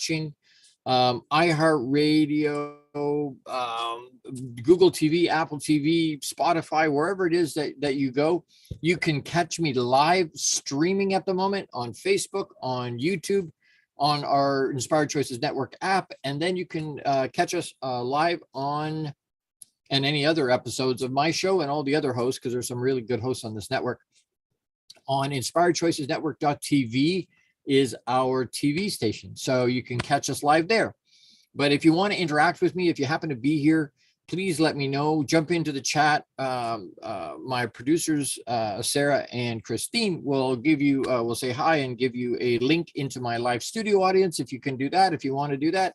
watching. iHeartRadio, Google TV, Apple TV, Spotify, wherever it is that you go, you can catch me live streaming at the moment on Facebook, on YouTube, on our Inspired Choices Network app, and then you can catch us live on and any other episodes of my show and all the other hosts, because there's some really good hosts on this network. On inspiredchoicesnetwork.tv is our TV station, so you can catch us live there. But if you want to interact with me, if you happen to be here, please let me know. Jump into the chat. My producers, Sarah and Christine, will give you, will say hi and give you a link into my live studio audience. If you can do that, if you want to do that,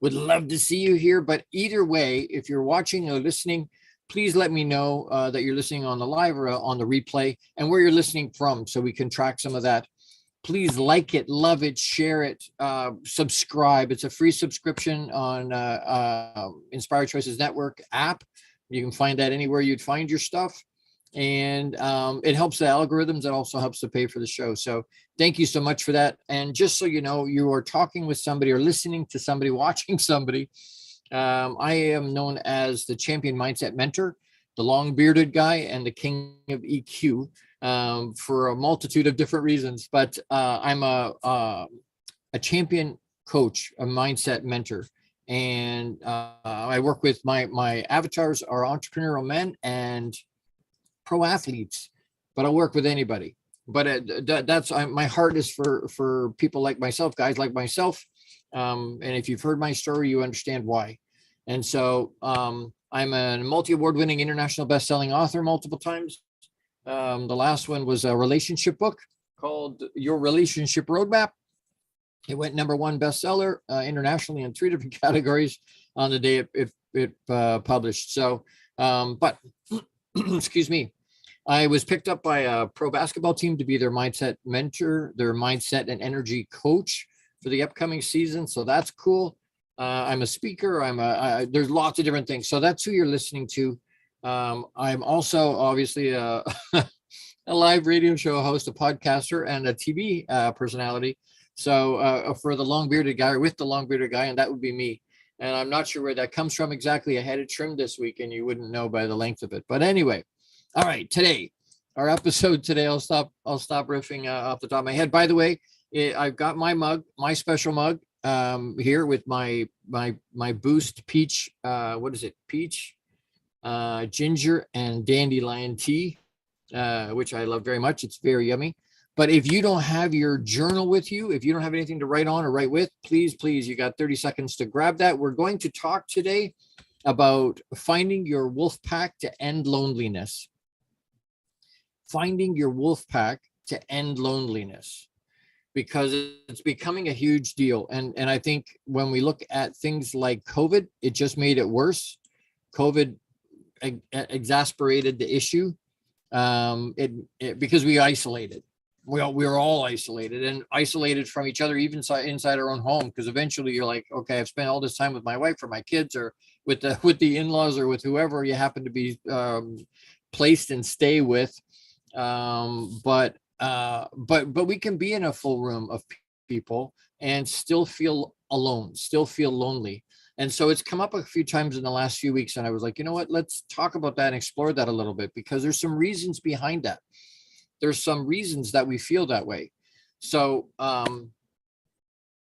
would love to see you here. But either way, if you're watching or listening, please let me know that you're listening on the live or on the replay and where you're listening from, so we can track some of that. Please like it, love it, share it, subscribe. It's a free subscription on Inspired Choices Network app. You can find that anywhere you'd find your stuff. And it helps the algorithms. It also helps to pay for the show. So thank you so much for that. And just so you know, you are talking with somebody or listening to somebody, watching somebody. I am known as the Champion Mindset Mentor, the long bearded guy, and the King of EQ. For a multitude of different reasons, but I'm a champion coach, a mindset mentor, and I work with my avatars are entrepreneurial men and pro athletes, but I'll work with anybody. But that's my heart is for people like myself, guys like myself, and if you've heard my story, you understand why. And so I'm a multi-award-winning international best-selling author multiple times. The last one was a relationship book called Your Relationship Roadmap. It went #1 bestseller internationally in 3 different categories on the day it published. So, but excuse me, I was picked up by a pro basketball team to be their mindset mentor, their mindset and energy coach for the upcoming season. So that's cool. I'm a speaker. There's lots of different things. So that's who you're listening to. I'm also obviously a live radio show host, a podcaster, and a TV personality. So for the long bearded guy, or with the long bearded guy, and that would be me. And I'm not sure where that comes from exactly. I had it trimmed this week, and you wouldn't know by the length of it. But anyway, all right. Today, our episode today, I'll stop riffing off the top of my head. By the way, I've got my mug, my special mug, here with my Boost Peach. What is it? Peach, ginger, and dandelion tea, which I love very much. It's very yummy. But if you don't have your journal with you, if you don't have anything to write on or write with, please, you got 30 seconds to grab that. We're going to talk today about finding your wolf pack to end loneliness. Finding your wolf pack to end loneliness, because it's becoming a huge deal. And I think when we look at things like COVID, it just made it worse. COVID exasperated the issue because we isolated. We were all isolated and isolated from each other, even inside our own home. Because eventually you're like, okay, I've spent all this time with my wife or my kids or with the in-laws or with whoever you happen to be placed and stay with. But we can be in a full room of people and still feel alone, still feel lonely. And so it's come up a few times in the last few weeks. And I was like, you know what, let's talk about that and explore that a little bit, because there's some reasons behind that. There's some reasons that we feel that way. So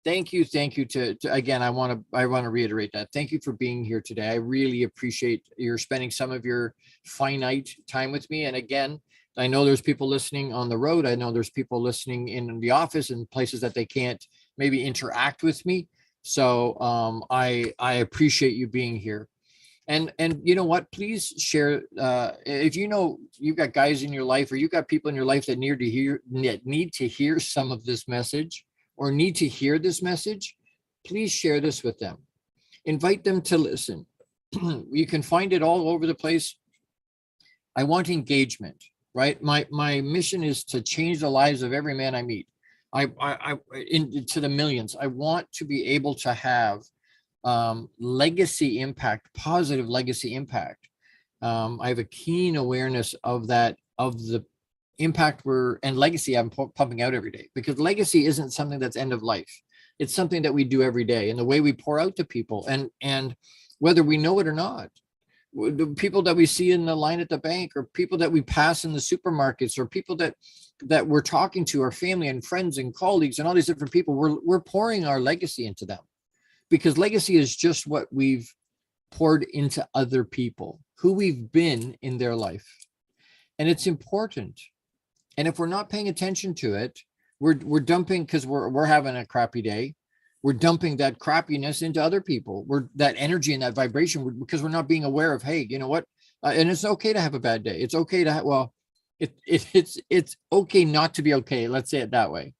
thank you to again, I want to reiterate that. Thank you for being here today. I really appreciate your spending some of your finite time with me. And again, I know there's people listening on the road. I know there's people listening in the office and places that they can't maybe interact with me. So I appreciate you being here. And you know what, please share, if you know you've got guys in your life or you've got people in your life that need to hear some of this message or need to hear this message, please share this with them. Invite them to listen. You can find it all over the place. I want engagement, right? My mission is to change the lives of every man I meet. To the millions. I want to be able to have legacy impact, positive legacy impact. I have a keen awareness of that, of the impact and legacy I'm pumping out every day, because legacy isn't something that's end of life. It's something that we do every day, and the way we pour out to people, and whether we know it or not. The people that we see in the line at the bank, or people that we pass in the supermarkets, or people that we're talking to, our family and friends and colleagues and all these different people, we're pouring our legacy into them, because legacy is just what we've poured into other people, who we've been in their life. And it's important. And if we're not paying attention to it, we're dumping, because we're having a crappy day. We're dumping that crappiness into other people. We're that energy and that vibration, because we're not being aware of, hey, you know what? And it's okay to have a bad day. It's okay to it's okay not to be okay. Let's say it that way.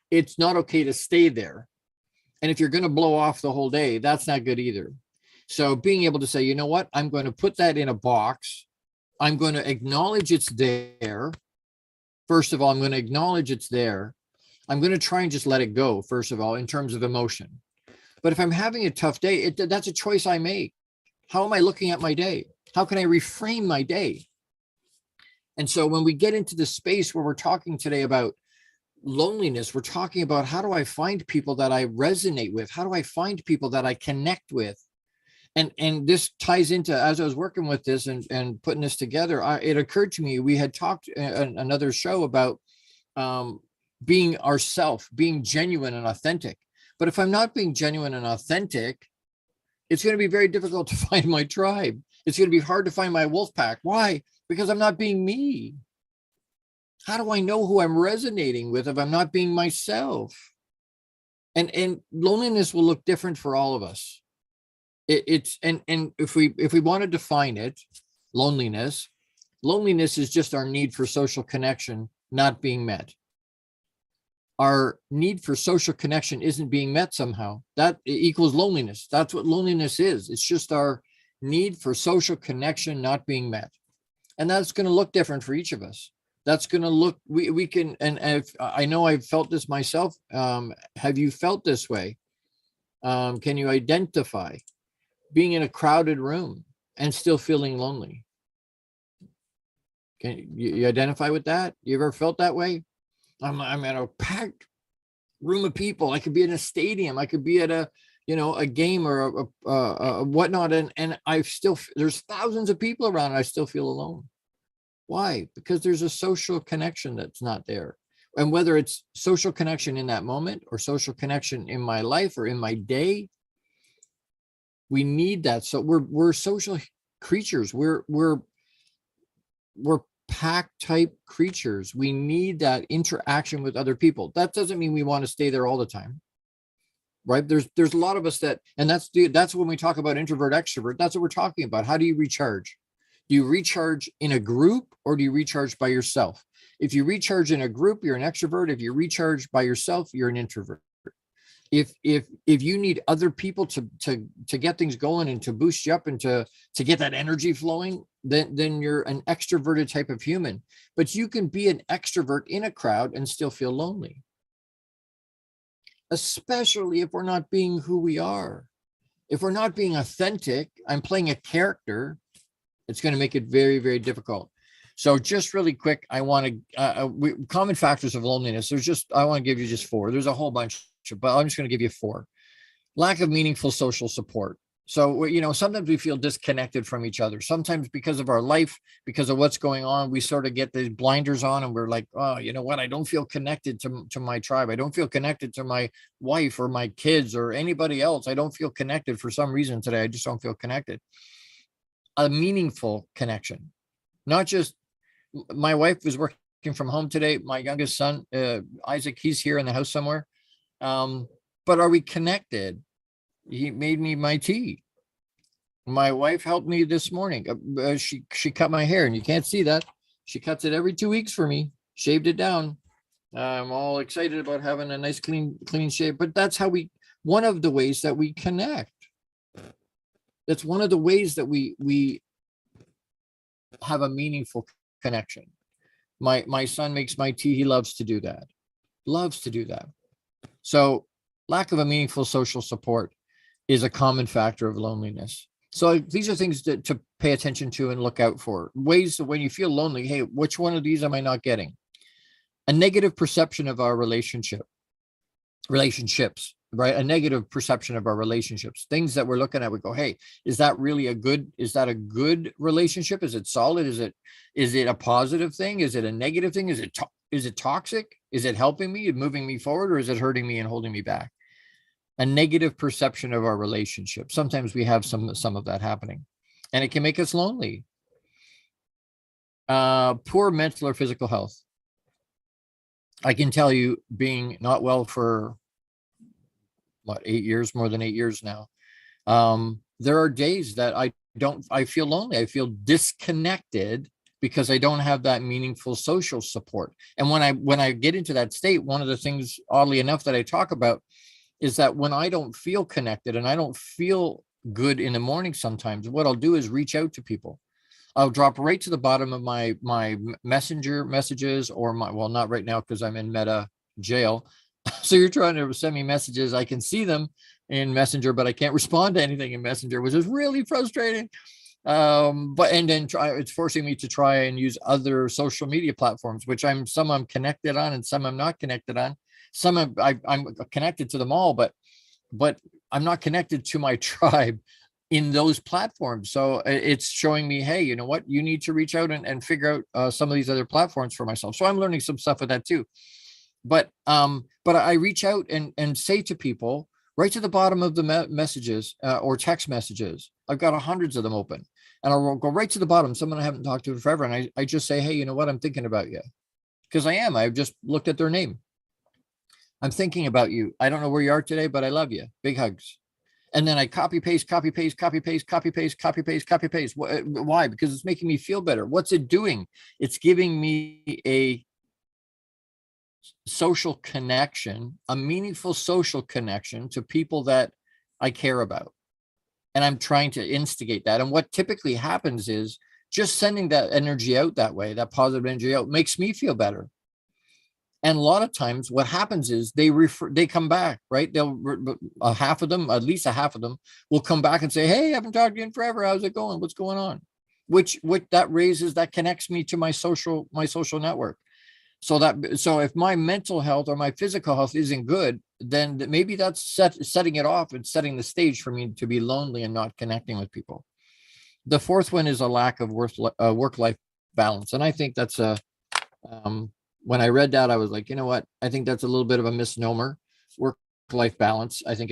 It's not okay to stay there. And if you're going to blow off the whole day, that's not good either. So being able to say, you know what? I'm going to put that in a box. I'm going to acknowledge it's there. First of all, I'm going to acknowledge it's there. I'm going to try and just let it go, first of all, in terms of emotion. But if I'm having a tough day, that's a choice I make. How am I looking at my day? How can I reframe my day? And so when we get into the space where we're talking today about loneliness, we're talking about, how do I find people that I resonate with? How do I find people that I connect with? And this ties into, as I was working with this and putting this together, it occurred to me, we had talked in another show about being ourself, being genuine and authentic. But if I'm not being genuine and authentic, it's going to be very difficult to find my tribe. It's going to be hard to find my wolf pack. Why? Because I'm not being me. How do I know who I'm resonating with if I'm not being myself? And loneliness will look different for all of us. It's if we want to define it, loneliness is just our need for social connection not being met. Our need for social connection isn't being met somehow. That equals loneliness. That's what loneliness is. It's just our need for social connection not being met. And that's going to look different for each of us. That's going to look, we can, and if, I know I've felt this myself. Have you felt this way? Can you identify being in a crowded room and still feeling lonely? Can you identify with that? You ever felt that way? I'm at a packed room of people. I could be in a stadium. I could be at a game or a whatnot. And there's thousands of people around and I still feel alone. Why? Because there's a social connection that's not there. And whether it's social connection in that moment or social connection in my life or in my day, we need that. So we're social creatures. We're pack type creatures. We need that interaction with other people. That doesn't mean we want to stay there all the time, right? There's a lot of us and that's when we talk about introvert, extrovert. That's what we're talking about. How do you recharge? Do you recharge in a group or do you recharge by yourself? If you recharge in a group, you're an extrovert. If you recharge by yourself, you're an introvert. If you need other people to get things going and to boost you up and to get that energy flowing, then you're an extroverted type of human. But you can be an extrovert in a crowd and still feel lonely, especially if we're not being who we are. If we're not being authentic, I'm playing a character, it's going to make it very, very difficult. So just really quick, I want to common factors of loneliness. I want to give you just 4. There's a whole bunch, but I'm just going to give you 4. Lack of meaningful social support. So, sometimes we feel disconnected from each other. Sometimes because of our life, because of what's going on, we sort of get these blinders on and we're like, oh, you know what? I don't feel connected to my tribe. I don't feel connected to my wife or my kids or anybody else. I don't feel connected for some reason today. I just don't feel connected. A meaningful connection, not just my wife was working from home today. My youngest son, Isaac, he's here in the house somewhere. But are we connected? He made me my tea. My wife helped me this morning. She cut my hair and you can't see that. She cuts it every 2 weeks for me, shaved it down. I'm all excited about having a nice, clean shave, but that's one of the ways that we connect. That's one of the ways that we have a meaningful connection. My son makes my tea. He loves to do that. So lack of a meaningful social support is a common factor of loneliness. So these are things to pay attention to and look out for. Ways that when you feel lonely, hey, which one of these am I not getting? A negative perception of our relationships. right? A negative perception of our relationships, things that we're looking at, we go, hey, is that a good relationship? Is it solid? Is it a positive thing? Is it a negative thing? Is it toxic? Is it helping me and moving me forward, or is it hurting me and holding me back? A negative perception of our relationship. Sometimes we have some of that happening, and it can make us lonely. Poor mental or physical health. I can tell you, being not well for what, 8 years, more than 8 years now. There are days that I feel lonely. I feel disconnected because I don't have that meaningful social support. And when I get into that state, one of the things, oddly enough, that I talk about is that when I don't feel connected and I don't feel good in the morning, sometimes what I'll do is reach out to people. I'll drop right to the bottom of my messenger messages, or well, not right now because I'm in Meta jail. So you're trying to send me messages. I can see them in Messenger, but I can't respond to anything in Messenger, which is really frustrating. It's forcing me to try and use other social media platforms, which I'm connected on and some I'm not connected on. Some I'm connected to them all, but I'm not connected to my tribe in those platforms. So it's showing me, hey, you know what? You need to reach out and figure out some of these other platforms for myself. So I'm learning some stuff with that too. But I reach out and say to people right to the bottom of the messages or text messages. I've got hundreds of them open, and I'll go right to the bottom. Someone I haven't talked to in forever, and I just say, hey, you know what? I'm thinking about you, because I've just looked at their name. I'm thinking about you. I don't know where you are today, but I love you. Big hugs. And then I copy paste. Why? Because it's making me feel better. What's it doing? It's giving me a social connection, a meaningful social connection to people that I care about. And I'm trying to instigate that. And what typically happens is just sending that energy out that way, that positive energy out, makes me feel better. And a lot of times what happens is they come back, right? They'll at least a half of them will come back and say, hey, I haven't talked to you in forever. How's it going? What's going on? Which that connects me to my social network. So if my mental health or my physical health isn't good, then maybe that's setting it off and setting the stage for me to be lonely and not connecting with people. The fourth one is a lack of work-life balance. And I think that's when I read that, I was like, you know what? I think that's a little bit of a misnomer. Work-life balance. I think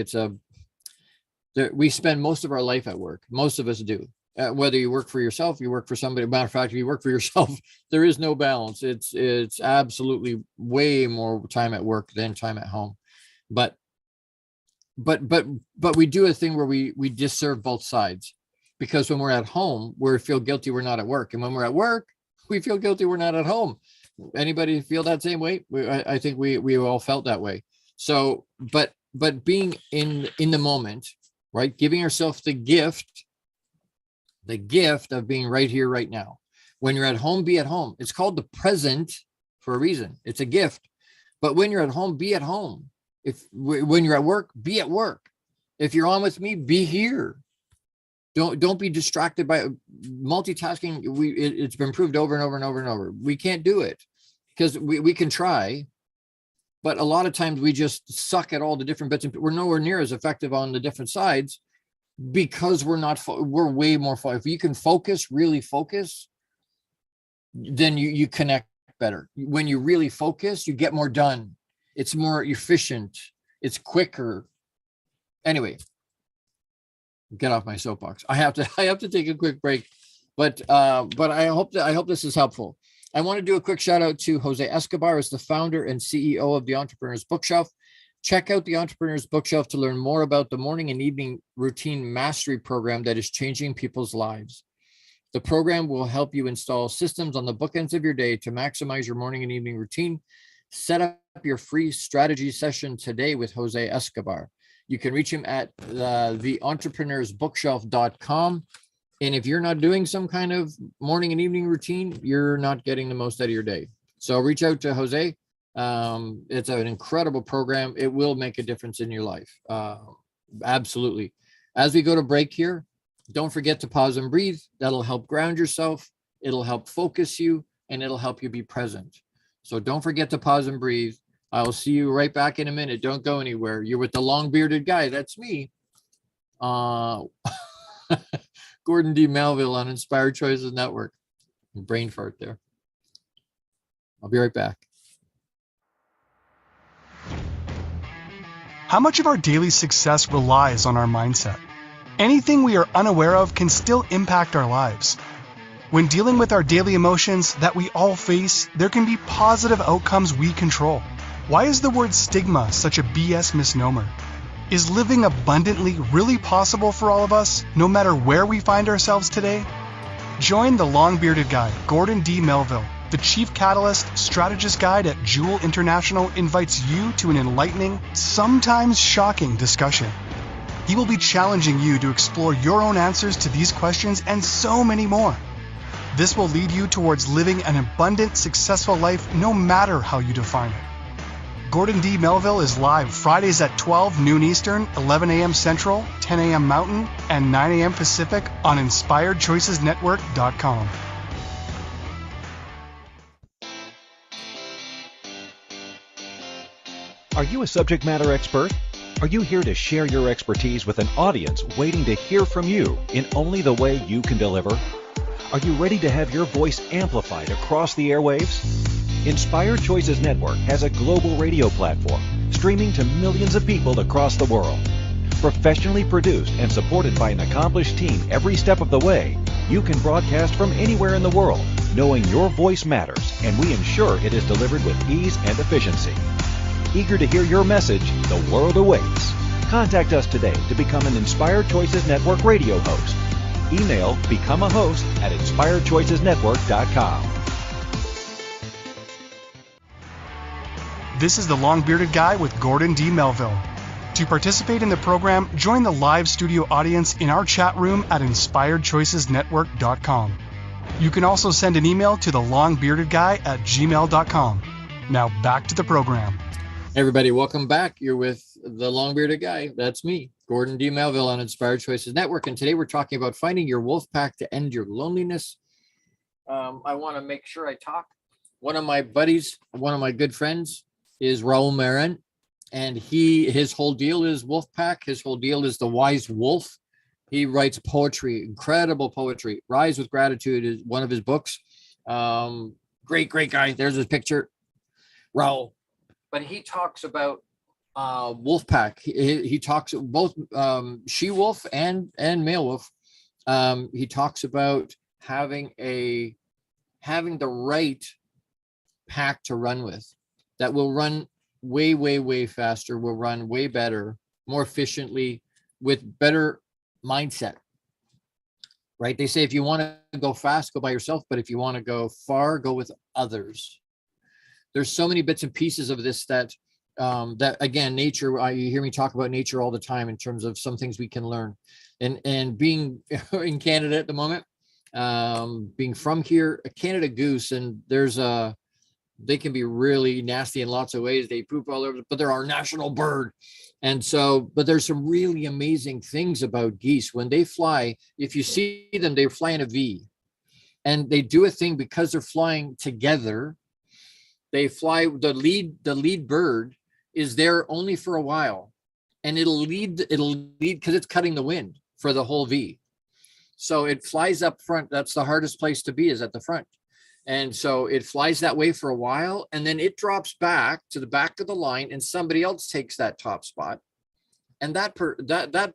we spend most of our life at work. Most of us do. Whether you work for yourself, you work for somebody. Matter of fact, if you work for yourself, there is no balance. It's absolutely way more time at work than time at home. But we do a thing where we disserve both sides, because when we're at home, we feel guilty we're not at work, and when we're at work, we feel guilty we're not at home. Anybody feel that same way? I think we all felt that way. So, but being in the moment, right? Giving yourself the gift of being right here, right now. When you're at home, be at home. It's called the present for a reason. It's a gift. But when you're at home, be at home. When you're at work, be at work. If you're on with me, be here. Don't be distracted by multitasking. It's been proved over and over and over and over. We can't do it, because we can try, but a lot of times we just suck at all the different bits, and we're nowhere near as effective on the different sides, because we're way more. If you can really focus, then you connect better. When you really focus, you get more done. It's more efficient. It's quicker. Anyway, get off my soapbox. I have to take a quick break, but I hope this is helpful. I want to do a quick shout out to Jose Escobar, as the founder and CEO of the Entrepreneur's Bookshelf. Check out the Entrepreneur's Bookshelf to learn more about the morning and evening routine mastery program that is changing people's lives. The program will help you install systems on the bookends of your day to maximize your morning and evening routine. Set up your free strategy session today with Jose Escobar. You can reach him at theentrepreneur'sbookshelf.com. And if you're not doing some kind of morning and evening routine, you're not getting the most out of your day. So reach out to Jose. It's an incredible program. It will make a difference in your life. Absolutely. As we go to break here, don't forget to pause and breathe. That'll help ground yourself. It'll help focus you, and it'll help you be present. So don't forget to pause and breathe. I'll see you right back in a minute. Don't go anywhere. You're with the long bearded guy. That's me. Gordon D. Melville on Inspired Choices Network. Brain fart there. I'll be right back. How much of our daily success relies on our mindset? Anything we are unaware of can still impact our lives. When dealing with our daily emotions that we all face, there can be positive outcomes we control. Why is the word stigma such a BS misnomer? Is living abundantly really possible for all of us, no matter where we find ourselves today? Join the long-bearded guy, Gordon D. Melville. The Chief Catalyst Strategist Guide at Jewel International invites you to an enlightening, sometimes shocking discussion. He will be challenging you to explore your own answers to these questions and so many more. This will lead you towards living an abundant, successful life no matter how you define it. Gordon D. Melville is live Fridays at 12 noon Eastern, 11 a.m. Central, 10 a.m. Mountain, and 9 a.m. Pacific on InspiredChoicesNetwork.com. Are you a subject matter expert? Are you here to share your expertise with an audience waiting to hear from you in only the way you can deliver? Are you ready to have your voice amplified across the airwaves? Inspired Choices Network has a global radio platform streaming to millions of people across the world. Professionally produced and supported by an accomplished team every step of the way, you can broadcast from anywhere in the world, knowing your voice matters, and we ensure it is delivered with ease and efficiency. Eager to hear your message, the world awaits. Contact us today to become an Inspired Choices Network radio host. Email become a host at inspiredchoicesnetwork.com. This is the long-bearded guy with Gordon D. Melville. To participate in the program, join the live studio audience in our chat room at inspiredchoicesnetwork.com. You can also send an email to thelongbeardedguy@gmail.com. Now back to the program. Hey everybody, welcome back. You're with the long bearded guy. That's me, Gordon D. Melville on Inspired Choices Network. And today we're talking about finding your wolf pack to end your loneliness. I want to make sure I talk. One of my buddies, one of my good friends, is Raul Marin, and his whole deal is wolf pack. His whole deal is the wise wolf. He writes poetry, incredible poetry. Rise with Gratitude is one of his books. Great guy. There's his picture, Raul. But he talks about wolf pack. He talks both she wolf and male wolf. He talks about having the right pack to run with, that will run way faster, will run way better, more efficiently, with better mindset, right? They say if you want to go fast, go by yourself, but if you want to go far, go with others. There's so many bits and pieces of this that again, nature, you hear me talk about nature all the time in terms of some things we can learn. And being in Canada at the moment, being from here, a Canada goose, and they can be really nasty in lots of ways. They poop all over, but they're our national bird. And so, but there's some really amazing things about geese. When they fly, if you see them, they fly in a V. And they do a thing because they're flying together. They fly, the lead bird is there only for a while. And it'll lead because it's cutting the wind for the whole V. So it flies up front. That's the hardest place to be, is at the front. And so it flies that way for a while, and then it drops back to the back of the line, and somebody else takes that top spot. And that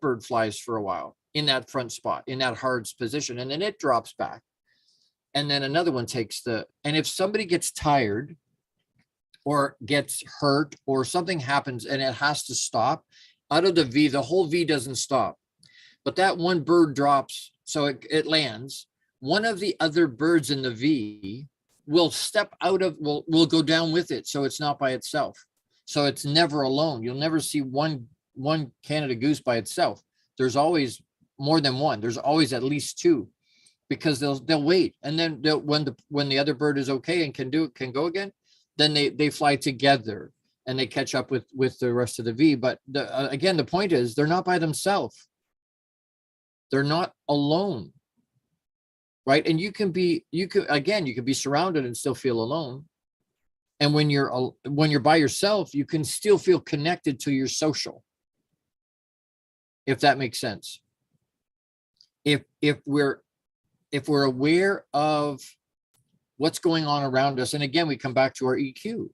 bird flies for a while in that front spot, in that hard position, and then it drops back. And then another one takes and if somebody gets tired or gets hurt or something happens and it has to stop, out of the V, the whole V doesn't stop. But that one bird drops, so it lands. One of the other birds in the V will step out of, will go down with it. So it's not by itself. So it's never alone. You'll never see one Canada goose by itself. There's always more than one. There's always at least two, because they'll wait. And then when the other bird is okay and can go again, then they fly together and they catch up with the rest of the V. But again, the point is they're not by themselves. They're not alone. Right. And you can be surrounded and still feel alone. And when you're by yourself, you can still feel connected to your social, if that makes sense. If we're aware of what's going on around us, and again, we come back to our EQ,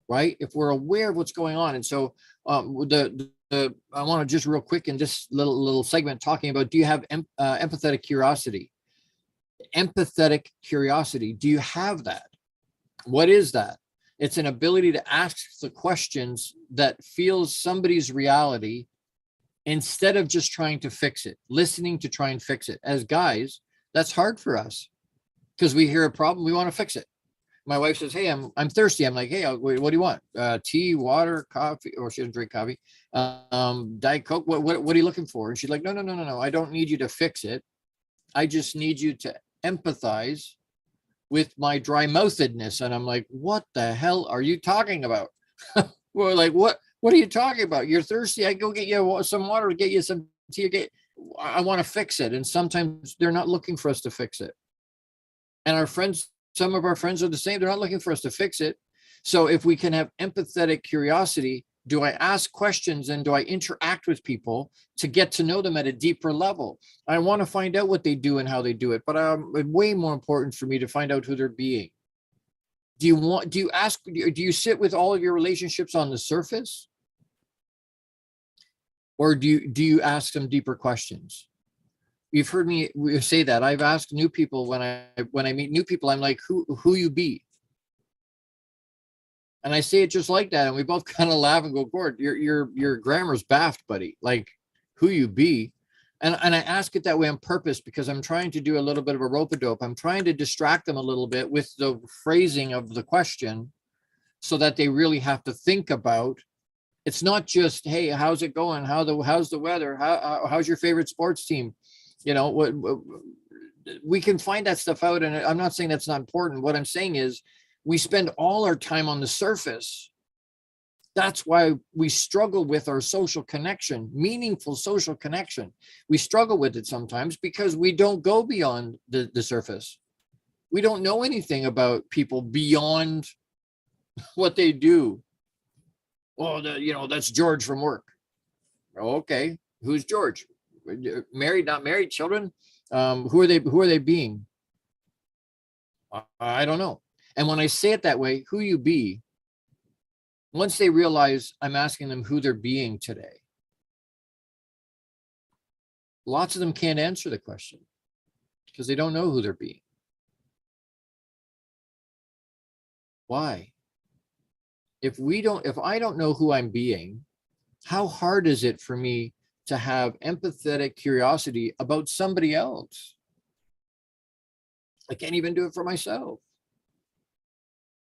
right? If we're aware of what's going on. And so I want to just real quick in this little segment talking about, do you have empathetic curiosity? Empathetic curiosity. Do you have that? What is that? It's an ability to ask the questions that feels somebody's reality instead of just trying to fix it, listening to try and fix it. As guys, that's hard for us because we hear a problem, we want to fix it. My wife says, hey, I'm thirsty. I'm like, hey, what do you want? Tea, water, coffee, or she doesn't drink coffee. Diet Coke. What are you looking for? And she's like, no. I don't need you to fix it. I just need you to empathize with my dry mouthedness. And I'm like, what the hell are you talking about? We're like, what are you talking about? You're thirsty. I go get you some water, get you some tea. I want to fix it. And sometimes they're not looking for us to fix it. And our friends, some of our friends are the same. They're not looking for us to fix it. So if we can have empathetic curiosity, do I ask questions and do I interact with people to get to know them at a deeper level? I want to find out what they do and how they do it, but way more important for me to find out who they're being. Do you sit with all of your relationships on the surface? Or do you ask them deeper questions? You've heard me say that. I've asked new people when I meet new people, I'm like, who you be? And I say it just like that. And we both kind of laugh and go, Gord, your grammar's baffed, buddy. Like, who you be. And I ask it that way on purpose because I'm trying to do a little bit of a rope-a-dope. I'm trying to distract them a little bit with the phrasing of the question so that they really have to think about. It's not just, hey, how's it going? How's the weather? How's your favorite sports team? You know, what we can find that stuff out. And I'm not saying that's not important. What I'm saying is we spend all our time on the surface. That's why we struggle with our social connection, meaningful social connection. We struggle with it sometimes because we don't go beyond the surface. We don't know anything about people beyond what they do. Oh, that's George from work. Oh, okay. Who's George? Married, not married, children? Who are they being? I don't know. And when I say it that way, who you be, once they realize I'm asking them who they're being today, lots of them can't answer the question because they don't know who they're being. Why? If I don't know who I'm being, how hard is it for me to have empathetic curiosity about somebody else? I can't even do it for myself.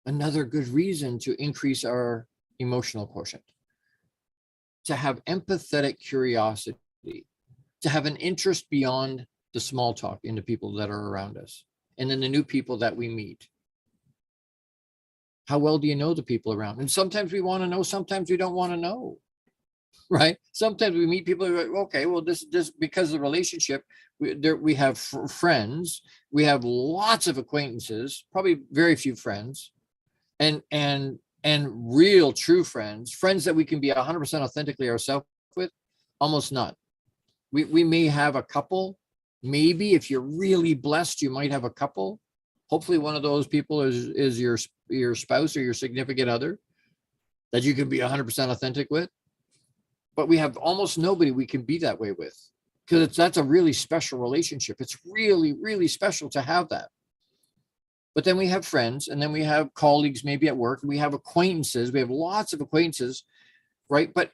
Another good reason to increase our emotional quotient, to have empathetic curiosity, to have an interest beyond the small talk in the people that are around us and in the new people that we meet. How well do you know the people around? And sometimes we want to know, sometimes we don't want to know, right? Sometimes we meet people who are like, okay, well, this because of the relationship, we have friends, we have lots of acquaintances, probably very few friends, and real true friends that we can be 100% authentically ourselves with, almost none. We may have a couple, maybe if you're really blessed, you might have a couple. Hopefully one of those people is your spouse or your significant other that you can be 100% authentic with. But we have almost nobody we can be that way with because that's a really special relationship. It's really, really special to have that. But then we have friends, and then we have colleagues maybe at work. We have acquaintances. We have lots of acquaintances, right? But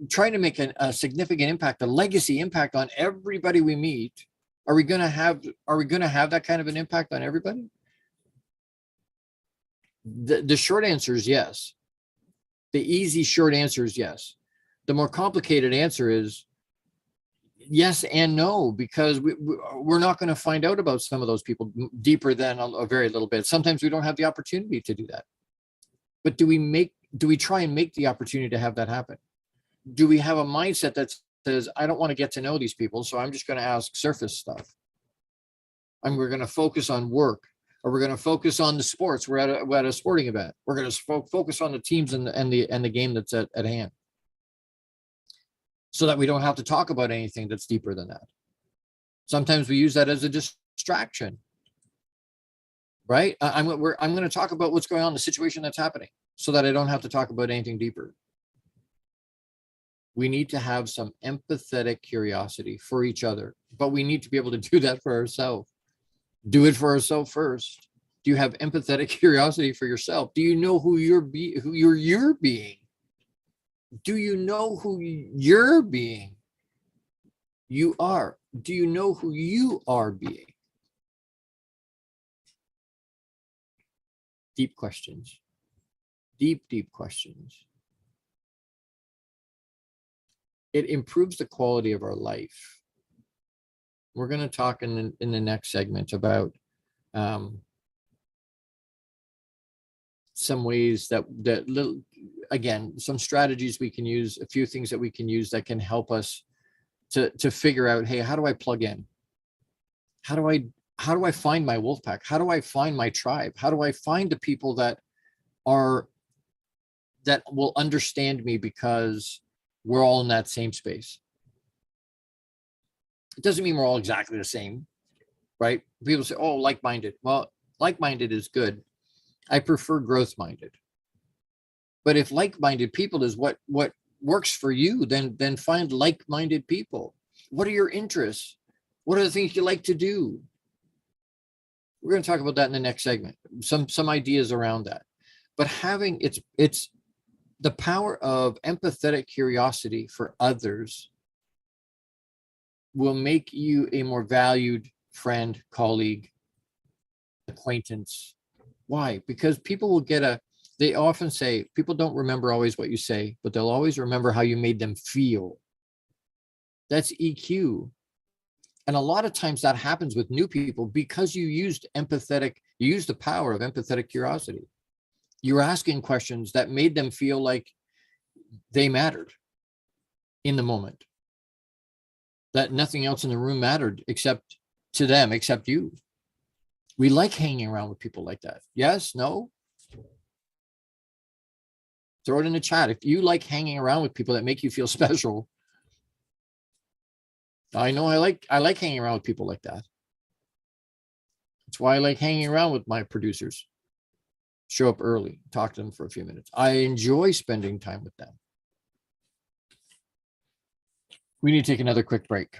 trying to make a significant impact, a legacy impact on everybody we meet, are we going to have that kind of an impact on everybody? The short answer is yes. The easy short answer is yes. The more complicated answer is yes and no, because we're not going to find out about some of those people deeper than a very little bit. Sometimes we don't have the opportunity to do that. But do we try and make the opportunity to have that happen? Do we have a mindset that says, I don't want to get to know these people, so I'm just going to ask surface stuff. And we're going to focus on work. Or we're going to focus on the sports. We're at a sporting event. We're going to focus on the teams and the game that's at hand, so that we don't have to talk about anything that's deeper than that. Sometimes we use that as a distraction, right? I'm going to talk about what's going on, the situation that's happening, so that I don't have to talk about anything deeper. We need to have some empathetic curiosity for each other, but we need to be able to do that for ourselves. Do it for ourselves first. Do you have empathetic curiosity for yourself? Do you know who you're being? Do you know who you're being? You are. Do you know who you are being? Deep questions. Deep questions. It improves the quality of our life. We're going to talk in the next segment about some ways that again, some strategies we can use, a few things that we can use that can help us to figure out, hey, how do I plug in? How do I find my wolf pack? How do I find my tribe? How do I find the people that will understand me, because we're all in that same space? It doesn't mean we're all exactly the same, right? People say, oh, like-minded. Well, like-minded is good. I prefer growth-minded. But if like-minded people is what works for you, then find like-minded people. What are your interests? What are the things you like to do? We're going to talk about that in the next segment. Some ideas around that. But having it's the power of empathetic curiosity for others will make you a more valued friend, colleague, acquaintance. Why? Because people will they often say, people don't remember always what you say, but they'll always remember how you made them feel. That's EQ. And a lot of times that happens with new people because you used the power of empathetic curiosity. You were asking questions that made them feel like they mattered in the moment, that nothing else in the room mattered except you. We like hanging around with people like that. Yes? No? Throw it in the chat. If you like hanging around with people that make you feel special. I know I like hanging around with people like that. That's why I like hanging around with my producers. Show up early, talk to them for a few minutes. I enjoy spending time with them. We need to take another quick break.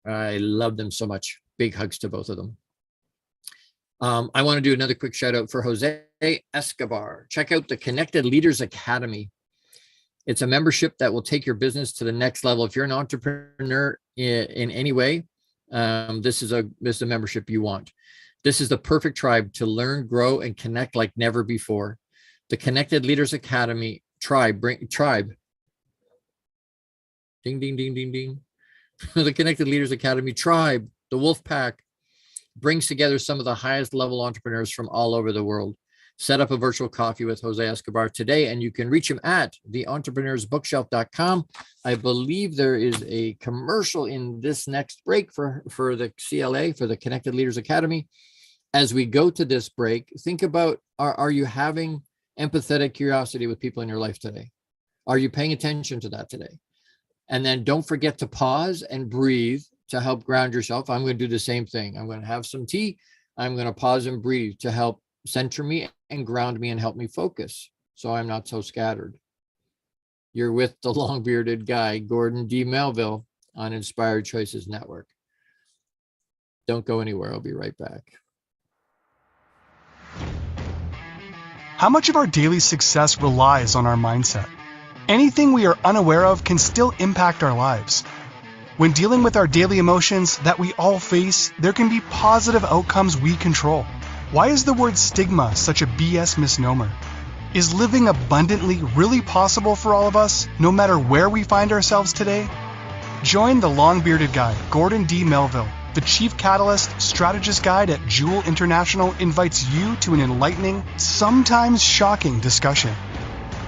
I love them so much. Big hugs to both of them. I want to do another quick shout out for Jose Escobar. Check out the Connected Leaders Academy. It's a membership that will take your business to the next level. If you're an entrepreneur in any way, this is a membership you want. This is the perfect tribe to learn, grow, and connect like never before. The Connected Leaders Academy tribe. Ding, ding, ding, ding, ding. The Connected Leaders Academy tribe, the Wolf Pack, brings together some of the highest level entrepreneurs from all over the world. Set up a virtual coffee with Jose Escobar today, and you can reach him at theentrepreneursbookshelf.com. I believe there is a commercial in this next break for the CLA, for the Connected Leaders Academy. As we go to this break, think about, are you having empathetic curiosity with people in your life today? Are you paying attention to that today? And then don't forget to pause and breathe to help ground yourself. I'm going to do the same thing. I'm going to have some tea. I'm going to pause and breathe to help center me and ground me and help me focus so I'm not so scattered. You're with the long-bearded guy, Gordon D. Melville, on Inspired Choices Network. Don't go anywhere. I'll be right back. How much of our daily success relies on our mindset? Anything we are unaware of can still impact our lives. When dealing with our daily emotions that we all face, there can be positive outcomes we control. Why is the word stigma such a BS misnomer? Is living abundantly really possible for all of us, no matter where we find ourselves today? Join the long-bearded guy, Gordon D. Melville. The Chief Catalyst Strategist Guide at Jewel International invites you to an enlightening, sometimes shocking discussion.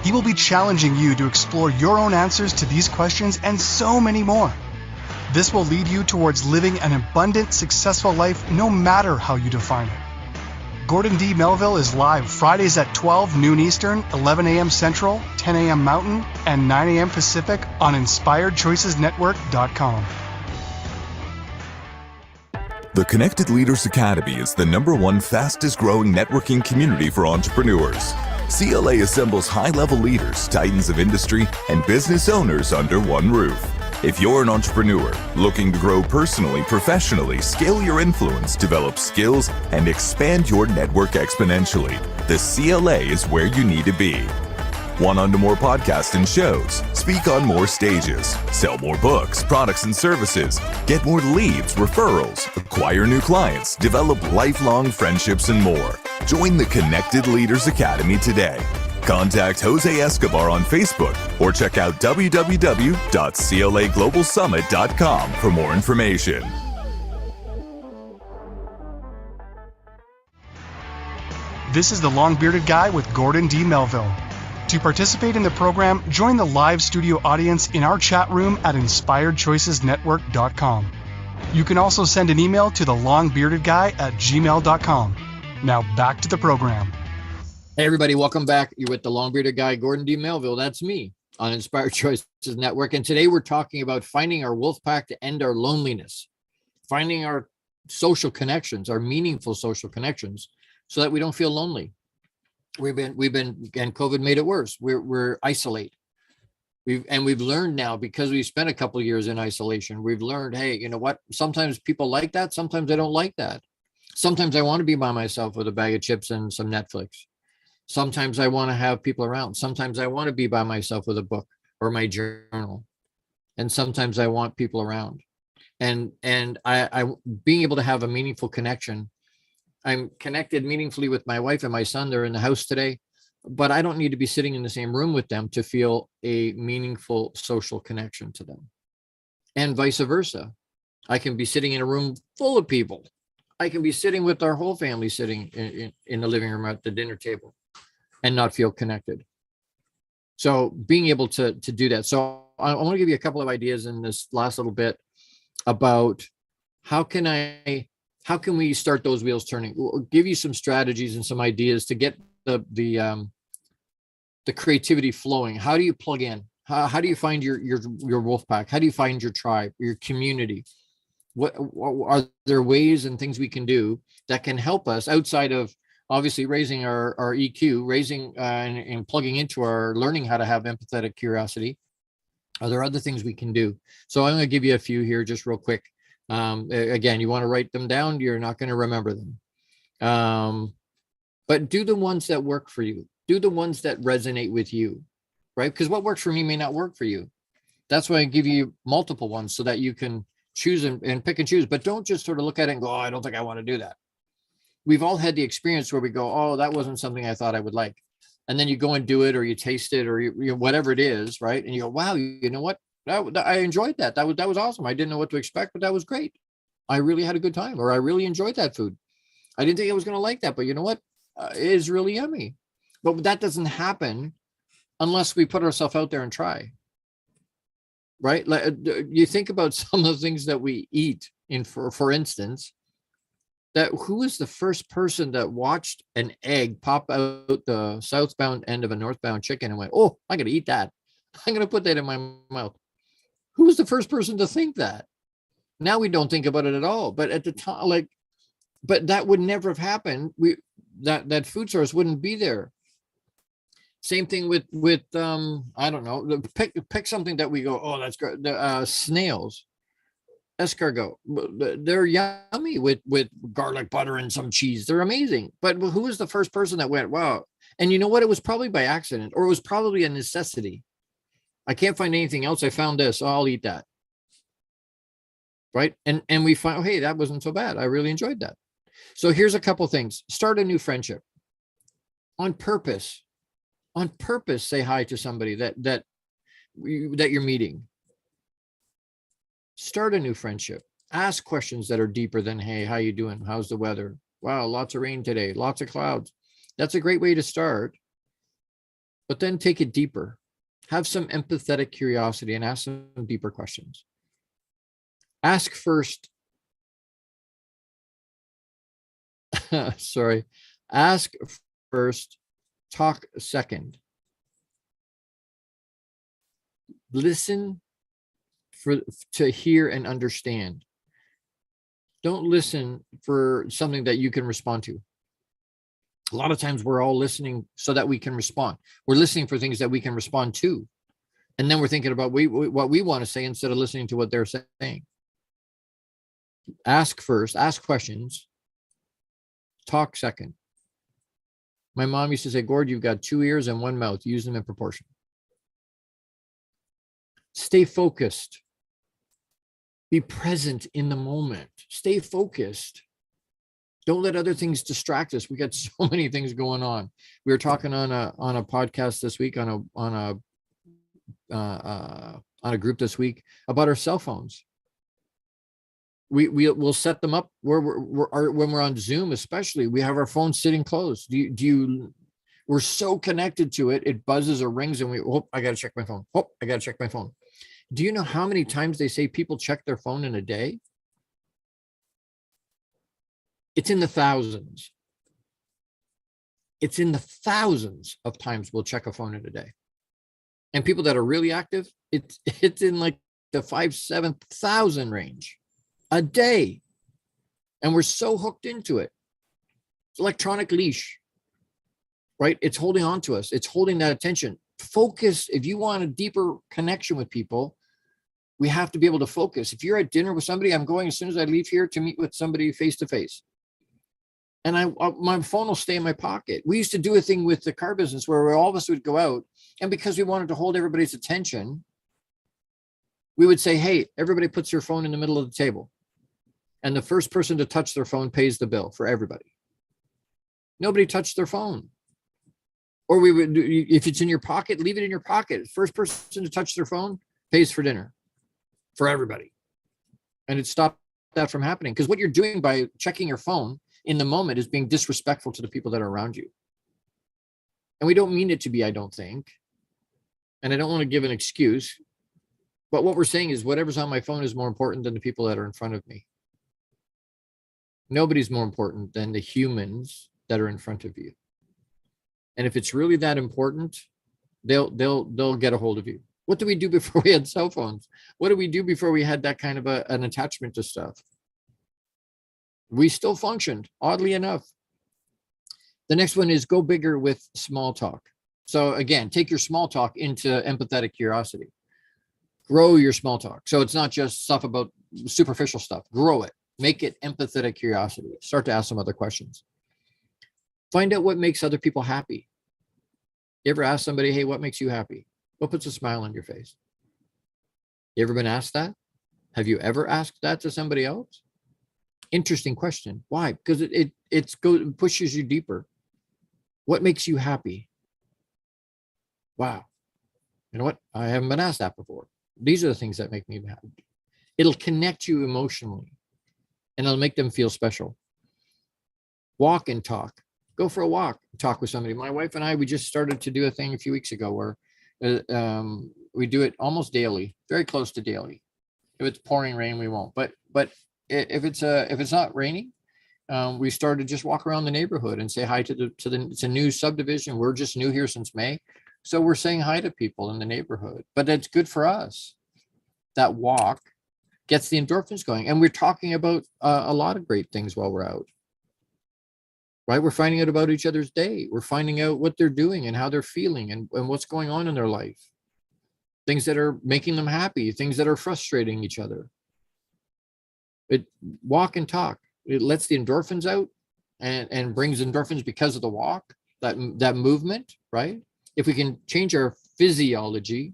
He will be challenging you to explore your own answers to these questions and so many more. This will lead you towards living an abundant, successful life no matter how you define it. Gordon D. Melville is live Fridays at 12 noon Eastern, 11 a.m. Central, 10 a.m. Mountain, and 9 a.m. Pacific on InspiredChoicesNetwork.com. The Connected Leaders Academy is the #1 fastest growing networking community for entrepreneurs. CLA assembles high-level leaders, titans of industry, and business owners under one roof. If you're an entrepreneur looking to grow personally, professionally, scale your influence, develop skills, and expand your network exponentially, the CLA is where you need to be. Want on to more podcasts and shows, speak on more stages, sell more books, products, and services, get more leads, referrals, acquire new clients, develop lifelong friendships, and more. Join the Connected Leaders Academy today. Contact Jose Escobar on Facebook or check out www.claglobalsummit.com for more information. This is the Long Bearded Guy with Gordon D. Melville. To participate in the program, join the live studio audience in our chat room at InspiredChoicesNetwork.com. You can also send an email to thelongbeardedguy@gmail.com. Now back to the program. Hey, everybody, welcome back. You're with the Long Bearded Guy, Gordon D. Melville. That's me on Inspired Choices Network. And today we're talking about finding our wolf pack to end our loneliness, finding our social connections, our meaningful social connections, so that we don't feel lonely. We've been, and COVID made it worse. We're isolate. We've learned now, because we spent a couple of years in isolation, we've learned, hey, you know what? Sometimes people like that. Sometimes I don't like that. Sometimes I want to be by myself with a bag of chips and some Netflix. Sometimes I want to have people around. Sometimes I want to be by myself with a book or my journal. And sometimes I want people around. And I being able to have a meaningful connection. I'm connected meaningfully with my wife and my son. They're in the house today, but I don't need to be sitting in the same room with them to feel a meaningful social connection to them. And vice versa. I can be sitting in a room full of people. I can be sitting with our whole family, sitting in the living room at the dinner table, and not feel connected. So being able to do that. So I want to give you a couple of ideas in this last little bit about how can we start those wheels turning. We'll give you some strategies and some ideas to get the creativity flowing. How do you plug in? How do you find your wolf pack? How do you find your tribe, your community? What are there ways and things we can do that can help us outside of obviously raising our EQ, raising and plugging into our learning how to have empathetic curiosity? Are there other things we can do? So I'm going to give you a few here just real quick. Again, you want to write them down. You're not going to remember them. But do the ones that work for you. Do the ones that resonate with you, right? Because what works for me may not work for you. That's why I give you multiple ones so that you can choose and pick and choose, but don't just sort of look at it and go, oh, I don't think I want to do that. We've all had the experience where we go, oh, that wasn't something I thought I would like. And then you go and do it, or you taste it, or you whatever it is, right? And you go, wow, you know what? I enjoyed that. That was awesome. I didn't know what to expect, but that was great. I really had a good time, or I really enjoyed that food. I didn't think I was going to like that, but you know what? It is really yummy. But that doesn't happen unless we put ourselves out there and try. Right? Like, you think about some of the things that we eat for instance, that who was the first person that watched an egg pop out the southbound end of a northbound chicken and went, oh, I'm going to eat that. I'm going to put that in my mouth. Who was the first person to think that? Now we don't think about it at all. But at the time, but that would never have happened. That food source wouldn't be there. Same thing with I don't know, pick something that we go, oh, that's great. The snails, escargot, they're yummy with garlic butter and some cheese. They're amazing. But who was the first person that went, wow? And you know what? It was probably by accident, or it was probably a necessity. I can't find anything else. I found this. Oh, I'll eat that. Right? And we find, oh, hey, that wasn't so bad. I really enjoyed that. So here's a couple things. Start a new friendship on purpose. On purpose, say hi to somebody that you're meeting. Start a new friendship. Ask questions that are deeper than, hey, how you doing? How's the weather? Wow, lots of rain today, lots of clouds. That's a great way to start. But then take it deeper. Have some empathetic curiosity and ask some deeper questions. Ask first. Sorry. Ask first, talk second. Listen to hear and understand. Don't listen for something that you can respond to. A lot of times we're all listening so that we can respond. We're listening for things that we can respond to. And then we're thinking about what we want to say instead of listening to what they're saying. Ask first, ask questions, talk second. My mom used to say, Gord, you've got 2 ears and 1 mouth. Use them in proportion. Stay focused. Be present in the moment. Stay focused. Don't let other things distract us. We got so many things going on. We were talking on a podcast this week, on a group this week about our cell phones. We'll set them up where when we're on Zoom, especially, we have our phones sitting close. We're so connected to it. It buzzes or rings and I got to check my phone. I got to check my phone. Do you know how many times they say people check their phone in a day? It's in the thousands. It's in the thousands of times we'll check a phone in a day. And people that are really active, it's in like the 5,000-7,000 range a day. And we're so hooked into it. It's electronic leash, right? It's holding on to us. It's holding that attention. Focus. If you want a deeper connection with people, we have to be able to focus. If you're at dinner with somebody, I'm going as soon as I leave here to meet with somebody face to face. And my phone will stay in my pocket. We used to do a thing with the car business where all of us would go out, and because we wanted to hold everybody's attention, we would say, hey, everybody puts your phone in the middle of the table. And the first person to touch their phone pays the bill for everybody. Nobody touched their phone. Or we would, if it's in your pocket, leave it in your pocket. First person to touch their phone pays for dinner for everybody. And it stopped that from happening. Because what you're doing by checking your phone in the moment is being disrespectful to the people that are around you. And we don't mean it to be, I don't think. And I don't want to give an excuse. But what we're saying is whatever's on my phone is more important than the people that are in front of me. Nobody's more important than the humans that are in front of you. And if it's really that important, they'll get a hold of you. What did we do before we had cell phones? What did we do before we had that kind of an attachment to stuff? We still functioned, oddly enough. The next one is go bigger with small talk. So again, take your small talk into empathetic curiosity. Grow your small talk. So it's not just stuff about superficial stuff. Grow it. Make it empathetic curiosity. Start to ask some other questions. Find out what makes other people happy. You ever ask somebody, hey, what makes you happy? What puts a smile on your face? You ever been asked that? Have you ever asked that to somebody else? Interesting question. Why? Because it pushes you deeper. What makes you happy? Wow. You know what? I haven't been asked that before. These are the things that make me happy. It'll connect you emotionally, and it'll make them feel special. Walk and talk. Go for a walk. Talk with somebody. My wife and I, we just started to do a thing a few weeks ago where we do it almost daily, very close to daily. If it's pouring rain, we won't. But if it's not raining, we started just walk around the neighborhood and say hi to the. It's a new subdivision. We're just new here since May, so we're saying hi to people in the neighborhood. But it's good for us. That walk gets the endorphins going, and we're talking about a lot of great things while we're out. Right? We're finding out about each other's day. We're finding out what they're doing and how they're feeling and what's going on in their life. Things that are making them happy, things that are frustrating each other. Walk and talk. It lets the endorphins out and brings endorphins because of the walk, that movement, right? If we can change our physiology,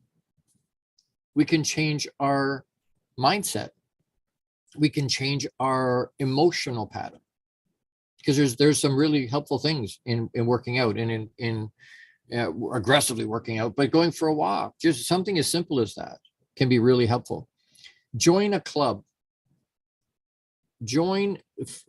we can change our mindset. We can change our emotional pattern. Because there's some really helpful things in working out and in aggressively working out, but going for a walk, just something as simple as that can be really helpful. Join a club.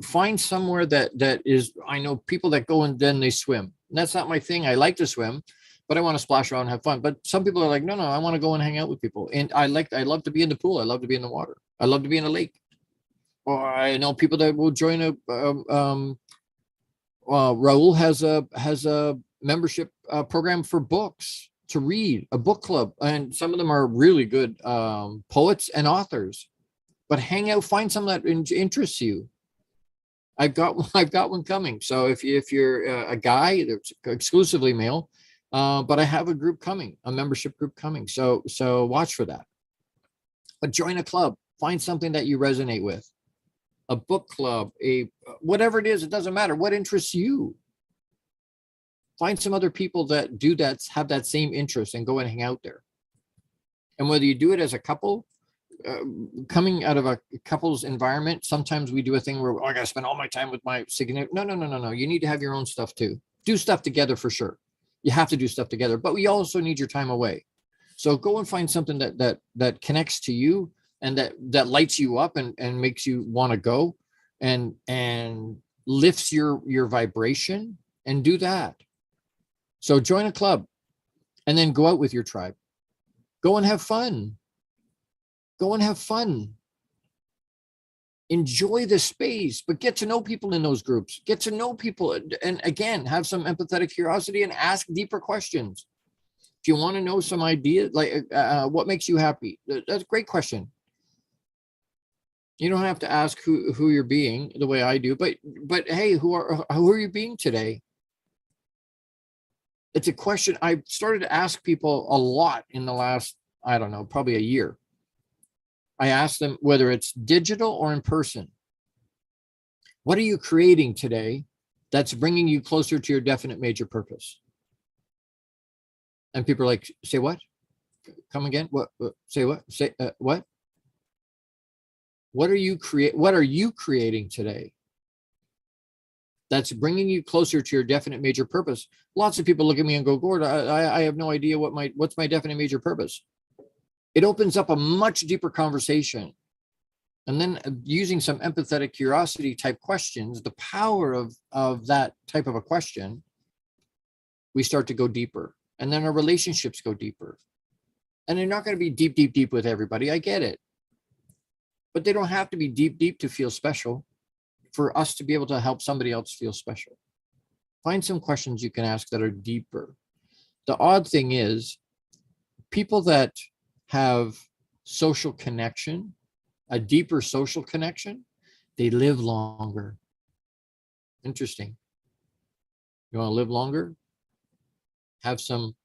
Find somewhere that is, I know people that go and then they swim. And that's not my thing. I like to swim, but I want to splash around and have fun. But some people are like, no, I want to go and hang out with people. And I love to be in the pool. I love to be in the water. I love to be in a lake. Or I know people that will join a Raul has a membership program for books to read, a book club, and some of them are really good poets and authors. But hang out, find something that interests you. I've got one coming. So if you're a guy that's exclusively male, but I have a group coming, a membership group coming. So watch for that. But join a club. Find something that you resonate with. A book club, whatever it is, it doesn't matter. What interests you? Find some other people that do that, have that same interest, and go and hang out there. And whether you do it as a couple, coming out of a couple's environment, sometimes we do a thing where I got to spend all my time with my significant. No. You need to have your own stuff too. Do stuff together for sure. You have to do stuff together, but we also need your time away. So go and find something that connects to you and that lights you up and makes you want to go and lifts your vibration, and do that. So join a club and then go out with your tribe. Go and have fun. Enjoy the space, but get to know people in those groups. Get to know people, and again, have some empathetic curiosity and ask deeper questions. If you want to know some ideas, like what makes you happy, that's a great question. You don't have to ask who you're being the way I do, but hey, who are you being today? It's a question I've started to ask people a lot in the last, I don't know, probably a year. I ask them whether it's digital or in person. What are you creating today that's bringing you closer to your definite major purpose? And people are like, say what? Come again? What? Say what? Say what? What are you creating today that's bringing you closer to your definite major purpose? Lots of people look at me and go, Gord, I have no idea what's my definite major purpose. It opens up a much deeper conversation. And then using some empathetic curiosity type questions, the power of that type of a question, we start to go deeper. And then our relationships go deeper. And they're not going to be deep with everybody. I get it. But they don't have to be deep to feel special for us to be able to help somebody else feel special. Find some questions you can ask that are deeper. The odd thing is, people that have social connection, a deeper social connection, they live longer. Interesting. You want to live longer? Have some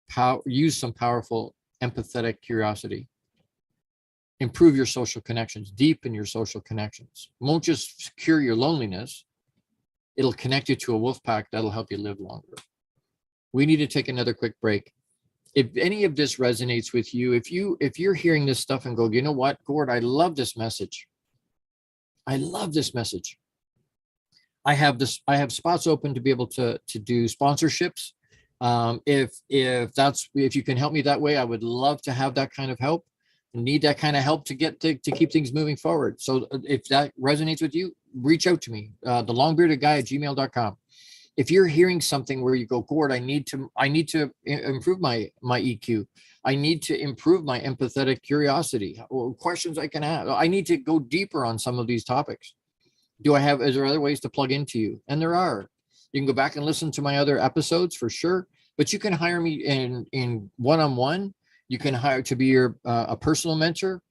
power, use some powerful empathetic curiosity. Improve your social connections, deepen your social connections. It won't just cure your loneliness. It'll connect you to a wolf pack that'll help you live longer. We need to take another quick break. If any of this resonates with you, if you're hearing this stuff and go, you know what, Gord, I love this message. I love this message. I have spots open to be able to do sponsorships. If you can help me that way, I would love to have that kind of help. Need that kind of help to keep things moving forward. So if that resonates with you, reach out to me, thelongbeardedguy@gmail.com. If you're hearing something where you go, Gord, I need to improve my EQ. I need to improve my empathetic curiosity, or questions I can ask. I need to go deeper on some of these topics. Is there other ways to plug into you? And there are. You can go back and listen to my other episodes for sure, but you can hire me in one-on-one. You can hire to be a personal mentor,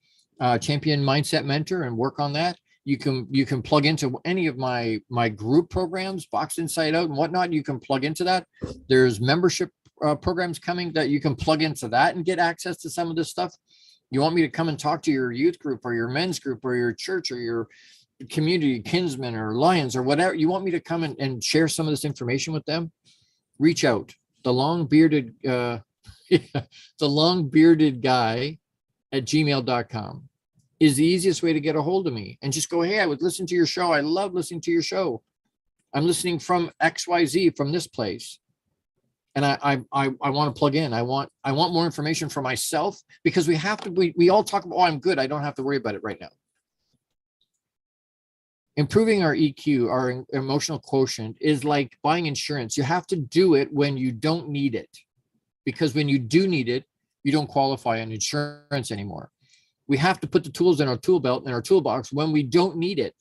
champion mindset mentor, and work on that. You can plug into any of my group programs, Box Inside Out and whatnot. You can plug into that. There's membership programs coming that you can plug into that and get access to some of this stuff. You want me to come and talk to your youth group or your men's group or your church or your community, Kinsmen or Lions or whatever. You want me to come and share some of this information with them? Reach out. The long-bearded guy@gmail.com is the easiest way to get a hold of me, and just go, hey, I would listen to your show. I love listening to your show. I'm listening from XYZ from this place. And I want to plug in. I want more information for myself, because we all talk about, I'm good. I don't have to worry about it right now. Improving our EQ, our emotional quotient, is like buying insurance. You have to do it when you don't need it, because when you do need it, you don't qualify on insurance anymore. We have to put the tools in our tool belt, in our toolbox when we don't need it.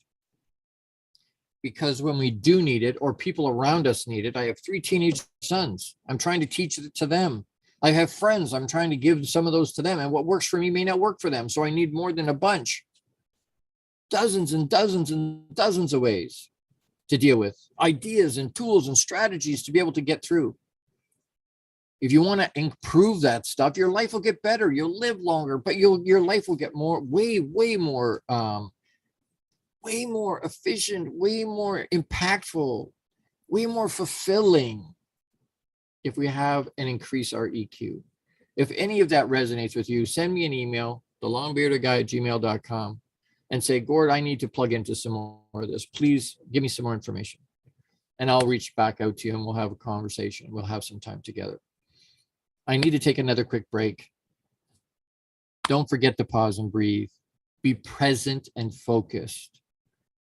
Because when we do need it, or people around us need it, I have 3 teenage sons. I'm trying to teach it to them. I have friends. I'm trying to give some of those to them. And what works for me may not work for them. So I need more than a bunch. Dozens and dozens and dozens of ways to deal with, ideas and tools and strategies to be able to get through. If you want to improve that stuff, your life will get better. You'll live longer, but your life will get way more efficient, way more impactful, way more fulfilling if we have and increase our EQ. If any of that resonates with you, send me an email, thelongbeardedguy@gmail.com, and say, Gord, I need to plug into some more of this. Please give me some more information. And I'll reach back out to you and we'll have a conversation. We'll have some time together. I need to take another quick break. Don't forget to pause and breathe. Be present and focused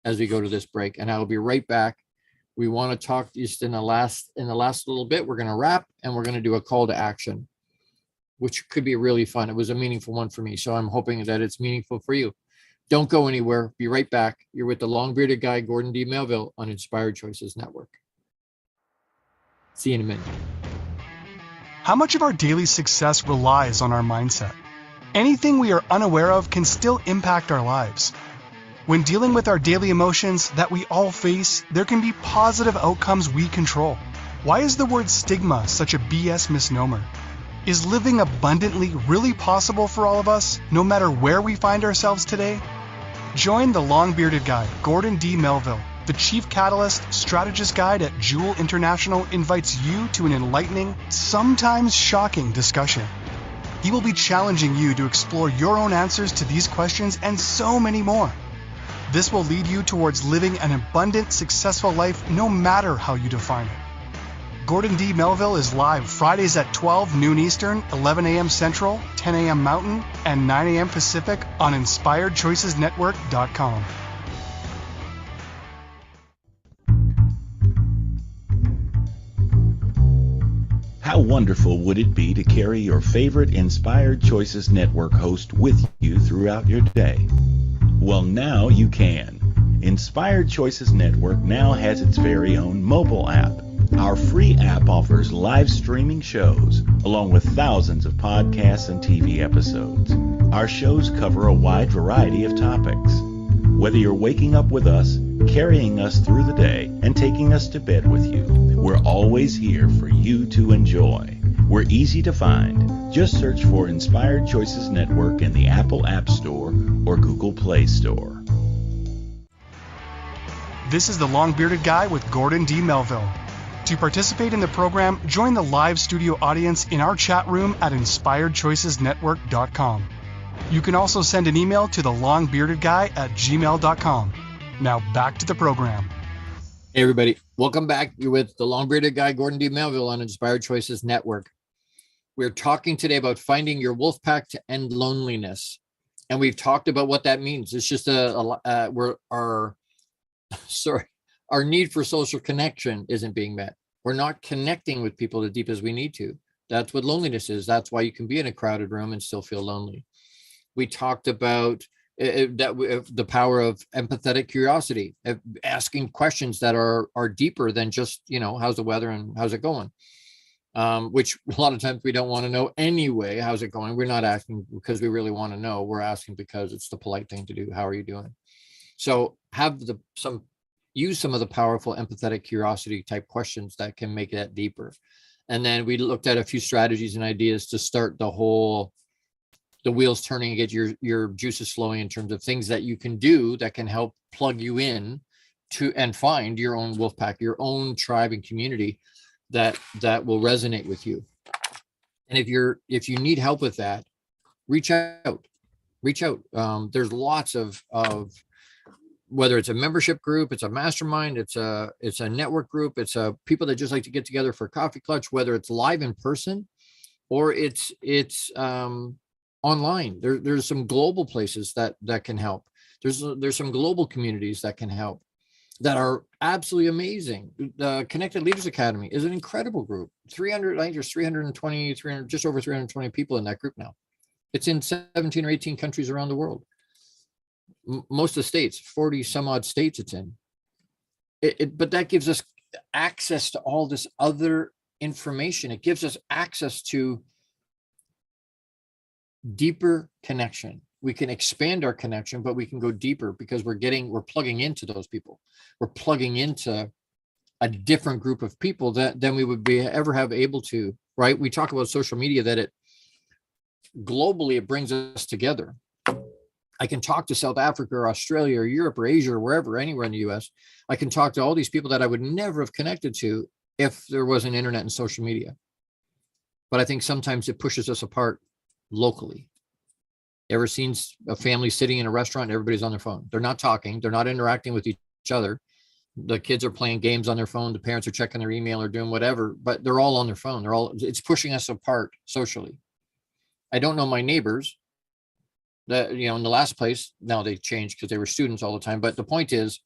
as we go to this break. And I will be right back. We want to talk just in the last little bit. We're going to wrap and we're going to do a call to action, which could be really fun. It was a meaningful one for me. So I'm hoping that it's meaningful for you. Don't go anywhere. Be right back. You're with the long-bearded guy, Gordon D. Melville, on Inspired Choices Network. See you in a minute. How much of our daily success relies on our mindset? Anything we are unaware of can still impact our lives. When dealing with our daily emotions that we all face, there can be positive outcomes we control. Why is the word stigma such a BS misnomer? Is living abundantly really possible for all of us, no matter where we find ourselves today? Join the long-bearded guy, Gordon D. Melville. The Chief Catalyst Strategist Guide at Jewel International invites you to an enlightening, sometimes shocking discussion. He will be challenging you to explore your own answers to these questions and so many more. This will lead you towards living an abundant, successful life no matter how you define it. Gordon D. Melville is live Fridays at 12 noon Eastern, 11 a.m. Central, 10 a.m. Mountain, and 9 a.m. Pacific on InspiredChoicesNetwork.com. How wonderful would it be to carry your favorite Inspired Choices Network host with you throughout your day? Well, now you can. Inspired Choices Network now has its very own mobile app. Our free app offers live streaming shows, along with thousands of podcasts and TV episodes. Our shows cover a wide variety of topics. Whether you're waking up with us, carrying us through the day, and taking us to bed with you, we're always here for you to enjoy. We're easy to find. Just search for Inspired Choices Network in the Apple App Store or Google Play Store. This is the Long-Bearded Guy with Gordon D. Melville. To participate in the program, join the live studio audience in our chat room at InspiredChoicesNetwork.com. You can also send an email to thelongbeardedguy@gmail.com. Now back to the program. Hey everybody, welcome back. You're with the long-bearded guy, Gordon D. Melville, on Inspired Choices Network. We're talking today about finding your wolf pack to end loneliness. And we've talked about what that means. It's just our need for social connection isn't being met. We're not connecting with people as deep as we need to. That's what loneliness is. That's why you can be in a crowded room and still feel lonely. We talked about the power of empathetic curiosity, asking questions that are deeper than just, how's the weather and how's it going? Which a lot of times we don't want to know anyway. How's it going? We're not asking because we really want to know. We're asking because it's the polite thing to do. How are you doing? So use some of the powerful empathetic curiosity type questions that can make that deeper. And then we looked at a few strategies and ideas to start the wheels turning and get your juices flowing in terms of things that you can do that can help plug you in to and find your own wolf pack, your own tribe and community that will resonate with you. And if you need help with that, reach out. There's lots of whether it's a membership group, it's a mastermind, it's a network group, it's people that just like to get together for a coffee clutch, whether it's live in person or it's online. There's some global places that can help. There's some global communities that can help that are absolutely amazing. The Connected Leaders Academy is an incredible group. I think there's just over 320 people in that group now. It's in 17 or 18 countries around the world. Most of the states, 40 some odd states it's in. But that gives us access to all this other information. It gives us access to deeper connection. We can expand our connection, but we can go deeper because we're plugging into those people. We're plugging into a different group of people than we would be ever have able to, right? We talk about social media, that it globally, it brings us together. I can talk to South Africa or Australia or Europe or Asia or wherever, anywhere in the US. I can talk to all these people that I would never have connected to if there wasn't internet and social media. But I think sometimes it pushes us apart locally. Ever seen a family sitting in a restaurant and everybody's on their phone? They're not talking. They're not interacting with each other. The kids are playing games on their phone. The parents are checking their email or doing whatever, but they're all on their phone. It's pushing us apart socially. I don't know my neighbors. That, in the last place, now they changed because they were students all the time. But the point is,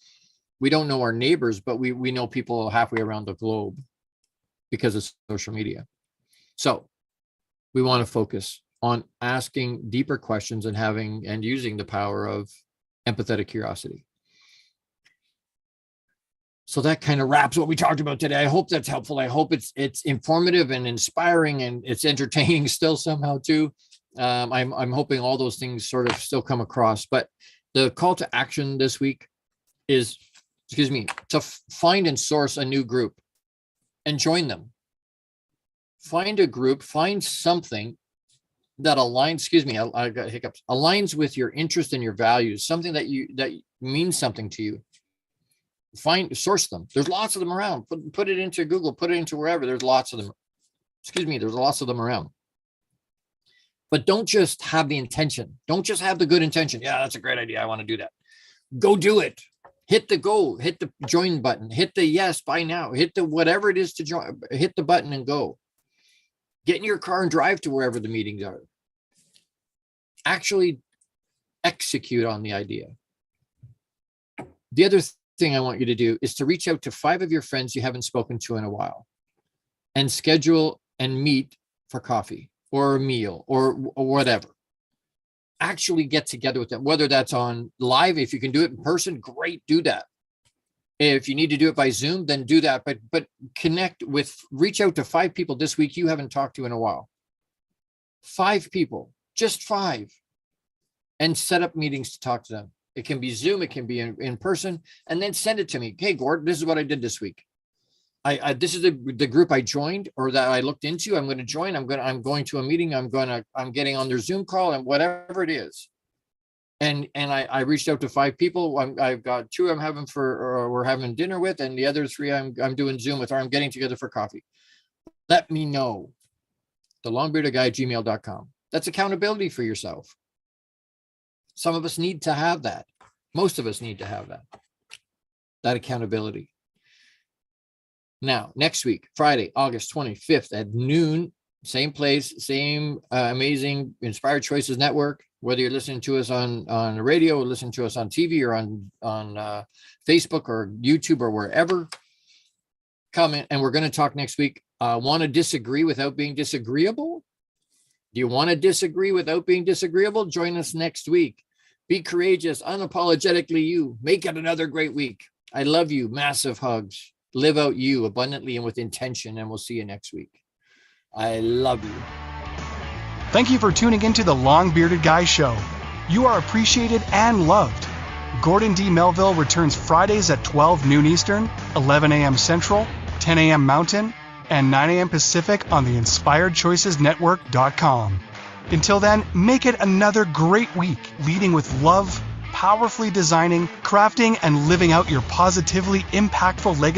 we don't know our neighbors, but we know people halfway around the globe because of social media. So we want to focus on asking deeper questions and using the power of empathetic curiosity. So that kind of wraps what we talked about today. I hope that's helpful. I hope it's informative and inspiring, and it's entertaining still somehow too. I'm hoping all those things sort of still come across. But the call to action this week is, to find and source a new group and join them. Find a group, find something that aligns, I got hiccups, aligns with your interest and your values, something that means something to you. Source them. There's lots of them around. Put it into Google, put it into wherever. There's lots of them. There's lots of them around. But don't just have the intention. Don't just have the good intention. Yeah, that's a great idea. I want to do that. Go do it. Hit the join button, hit the yes, buy now, hit the whatever it is to join, hit the button and go. Get in your car and drive to wherever the meetings are. Actually execute on the idea. The other thing I want you to do is to reach out to 5 of your friends you haven't spoken to in a while and schedule and meet for coffee or a meal or whatever. Actually get together with them, whether that's on live. If you can do it in person, great, do that. If you need to do it by Zoom, then do that. But reach out to 5 people this week you haven't talked to in a while. 5 people, just 5, and set up meetings to talk to them. It can be Zoom, it can be in person, and then send it to me. Hey, Gord, this is what I did this week. This is the group I joined or that I looked into. I'm going to join. I'm going to a meeting. I'm getting on their Zoom call and whatever it is. And I reached out to 5 people. I've got 2 I'm having we're having dinner with, and the other 3 I'm doing Zoom with, or I'm getting together for coffee. Let me know. thelongbeardedguy@gmail.com. That's accountability for yourself. Some of us need to have that. Most of us need to have that accountability. Now, next week, Friday, August 25th at noon, same place, same amazing Inspired Choices Network. Whether you're listening to us on the radio or listening to us on TV or on Facebook or YouTube or wherever, come in. And we're going to talk next week. Want to disagree without being disagreeable? Do you want to disagree without being disagreeable? Join us next week. Be courageous, unapologetically you. Make it another great week. I love you. Massive hugs. Live out you abundantly and with intention, and we'll see you next week. I love you. Thank you for tuning into the Long Bearded Guy Show. You are appreciated and loved. Gordon D. Melville returns Fridays at 12 noon Eastern, 11 a.m. Central, 10 a.m. Mountain, and 9 a.m. Pacific on the InspiredChoicesNetwork.com. Until then, make it another great week, leading with love, powerfully designing, crafting, and living out your positively impactful legacy